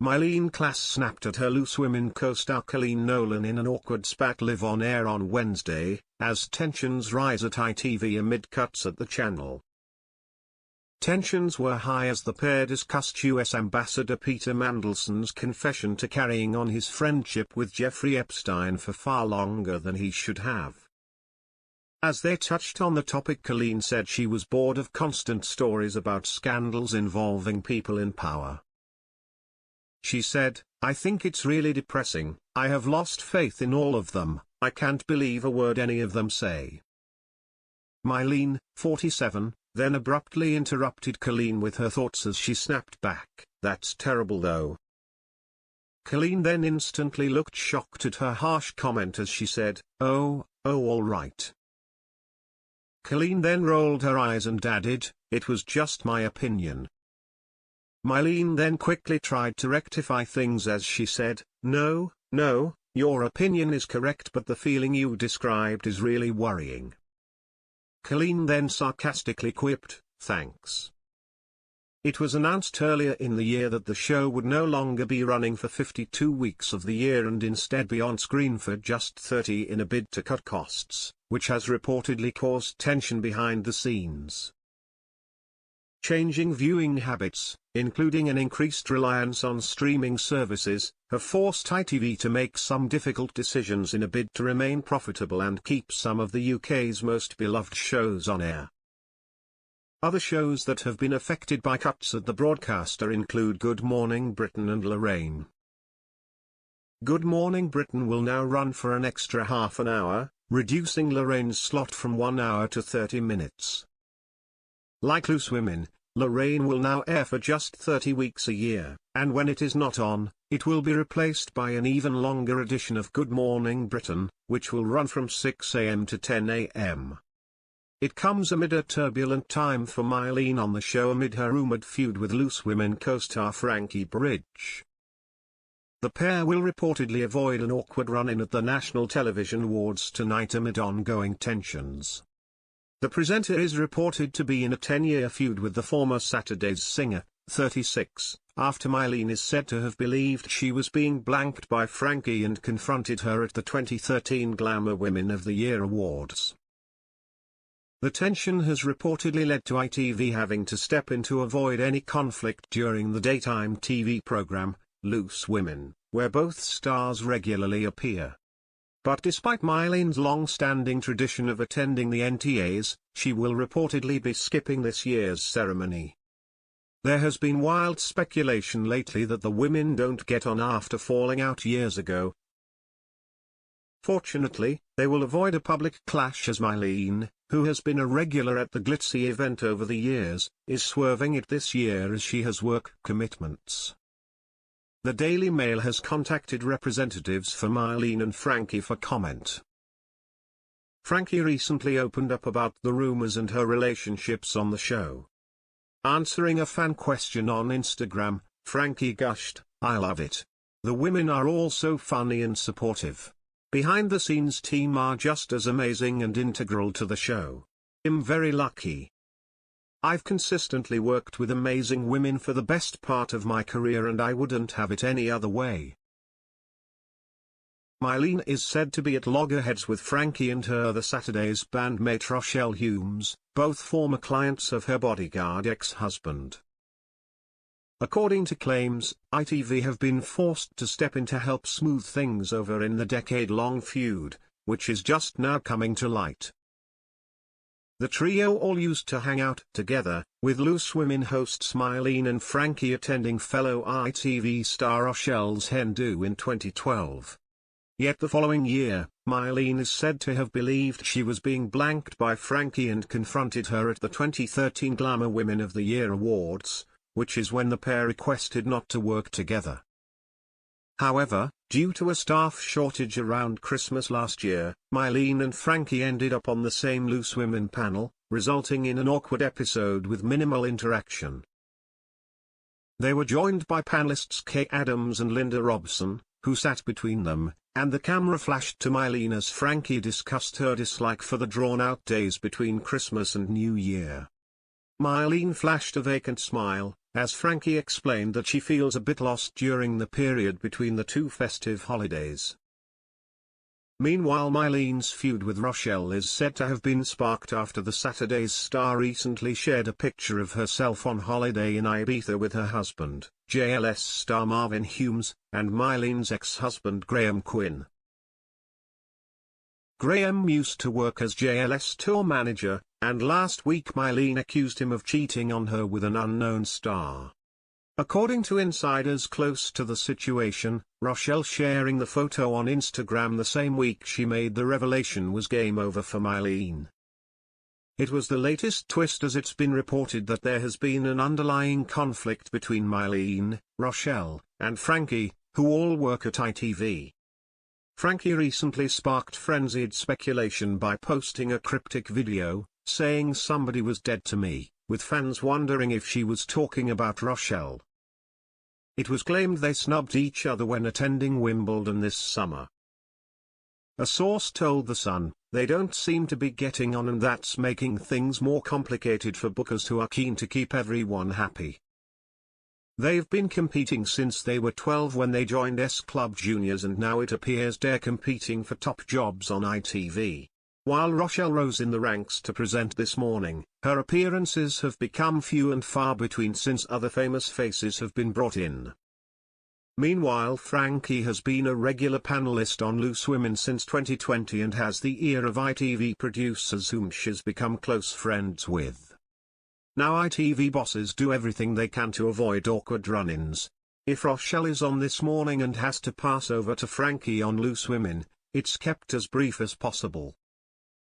Myleene Klass snapped at her Loose Women co-star Coleen Nolan in an awkward spat live on air on Wednesday, as tensions rise at ITV amid cuts at the channel. Tensions were high as the pair discussed US Ambassador Peter Mandelson's confession to carrying on his friendship with Jeffrey Epstein for far longer than he should have. As they touched on the topic, Coleen said she was bored of constant stories about scandals involving people in power. She said, "I think it's really depressing. I have lost faith in all of them. I can't believe a word any of them say." Myleene, 47, then abruptly interrupted Coleen with her thoughts as she snapped back, "That's terrible though." Coleen then instantly looked shocked at her harsh comment as she said, oh, all right." Coleen then rolled her eyes and added, "It was just my opinion." Myleene then quickly tried to rectify things as she said, No, your opinion is correct, but the feeling you described is really worrying." Coleen then sarcastically quipped, "Thanks." It was announced earlier in the year that the show would no longer be running for 52 weeks of the year and instead be on screen for just 30 in a bid to cut costs, which has reportedly caused tension behind the scenes. Changing viewing habits, including an increased reliance on streaming services, have forced ITV to make some difficult decisions in a bid to remain profitable and keep some of the UK's most beloved shows on air. Other shows that have been affected by cuts at the broadcaster include Good Morning Britain and Lorraine. Good Morning Britain will now run for an extra half an hour, reducing Lorraine's slot from 1 hour to 30 minutes. Like Loose Women, Lorraine will now air for just 30 weeks a year, and when it is not on, it will be replaced by an even longer edition of Good Morning Britain, which will run from 6 a.m. to 10 a.m. It comes amid a turbulent time for Myleene on the show amid her rumoured feud with Loose Women co-star Frankie Bridge. The pair will reportedly avoid an awkward run-in at the National Television Awards tonight amid ongoing tensions. The presenter is reported to be in a 10-year feud with the former Saturday's singer, 36, after Myleene is said to have believed she was being blanked by Frankie and confronted her at the 2013 Glamour Women of the Year Awards. The tension has reportedly led to ITV having to step in to avoid any conflict during the daytime TV program, Loose Women, where both stars regularly appear. But despite Myleene's long-standing tradition of attending the NTAs, she will reportedly be skipping this year's ceremony. There has been wild speculation lately that the women don't get on after falling out years ago. Fortunately, they will avoid a public clash as Myleene, who has been a regular at the glitzy event over the years, is swerving it this year as she has work commitments. The Daily Mail has contacted representatives for Myleene and Frankie for comment. Frankie recently opened up about the rumors and her relationships on the show. Answering a fan question on Instagram, Frankie gushed, "I love it. The women are all so funny and supportive. Behind-the-scenes team are just as amazing and integral to the show. I'm very lucky. I've consistently worked with amazing women for the best part of my career and I wouldn't have it any other way." Myleene is said to be at loggerheads with Frankie and her other Saturday's bandmate Rochelle Humes, both former clients of her bodyguard ex-husband. According to claims, ITV have been forced to step in to help smooth things over in the decade-long feud, which is just now coming to light. The trio all used to hang out together, with Loose Women hosts Myleene and Frankie attending fellow ITV star Rochelle's hen do in 2012. Yet the following year, Myleene is said to have believed she was being blanked by Frankie and confronted her at the 2013 Glamour Women of the Year Awards, which is when the pair requested not to work together. However, due to a staff shortage around Christmas last year, Myleene and Frankie ended up on the same Loose Women panel, resulting in an awkward episode with minimal interaction. They were joined by panelists Kay Adams and Linda Robson, who sat between them, and the camera flashed to Myleene as Frankie discussed her dislike for the drawn-out days between Christmas and New Year. Myleene flashed a vacant smile, as Frankie explained that she feels a bit lost during the period between the two festive holidays. Meanwhile, Myleene's feud with Rochelle is said to have been sparked after the Saturday's star recently shared a picture of herself on holiday in Ibiza with her husband, JLS star Marvin Humes, and Myleene's ex-husband Graham Quinn. Graham used to work as JLS tour manager, and last week Myleene accused him of cheating on her with an unknown star. According to insiders close to the situation, Rochelle sharing the photo on Instagram the same week she made the revelation was game over for Myleene. It was the latest twist, as it's been reported that there has been an underlying conflict between Myleene, Rochelle, and Frankie, who all work at ITV. Frankie recently sparked frenzied speculation by posting a cryptic video, saying "somebody was dead to me," with fans wondering if she was talking about Rochelle. It was claimed they snubbed each other when attending Wimbledon this summer. A source told The Sun, "They don't seem to be getting on, and that's making things more complicated for bookers who are keen to keep everyone happy. They've been competing since they were 12 when they joined S Club Juniors, and now it appears they're competing for top jobs on ITV." While Rochelle rose in the ranks to present This Morning, her appearances have become few and far between since other famous faces have been brought in. Meanwhile, Frankie has been a regular panelist on Loose Women since 2020 and has the ear of ITV producers whom she's become close friends with. Now ITV bosses do everything they can to avoid awkward run-ins. If Rochelle is on This Morning and has to pass over to Frankie on Loose Women, it's kept as brief as possible.